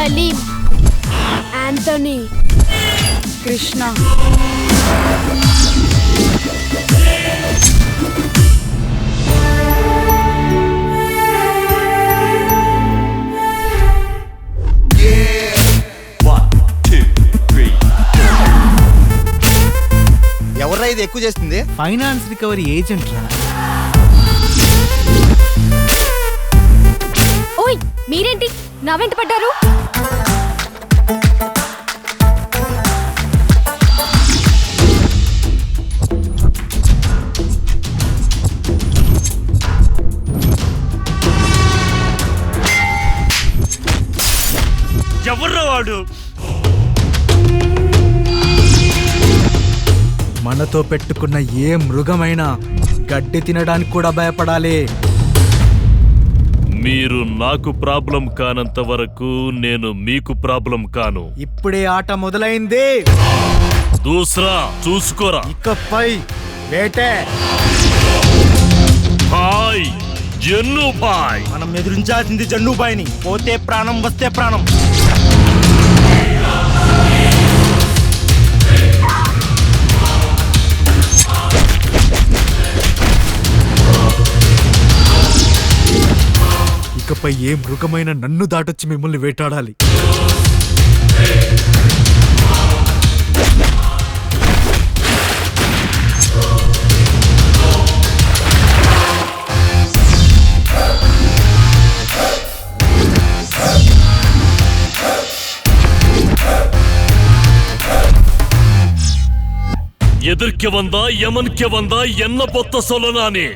Salim, Anthony, Krishna. ఎవర్రా ఇది ఎక్కువ చేస్తుంది? ఫైనాన్స్ రికవరీ ఏజెంట్ రా. ఓయ్ మీరేంటి నా వెంట పడ్డారు? ఎవర్రా వాడు? మనతో పెట్టుకున్న ఏ మృగమైనా గడ్డి తినడానికి కూడా భయపడాలి. మీరు నాకు ప్రాబ్లం కానంత వరకు నేను మీకు ప్రాబ్లం కాను. ఇప్పుడే ఆట మొదలైంది. దూసరా చూసుకోరా. ఇకపై వేటే. భాయ్ జన్ను భాయ్. మనం ఎదురించాల్సింది జన్నుబాయిని. పోతే ప్రాణం, వస్తే ప్రాణం. ఇకపై ఏ మృగమైన నన్ను దాటొచ్చి మిమ్మల్ని వేటాడాలి. எதிர்க்க வந்தா எமனுக்கு வந்தா என்ன பொத்த சொல்லனானே.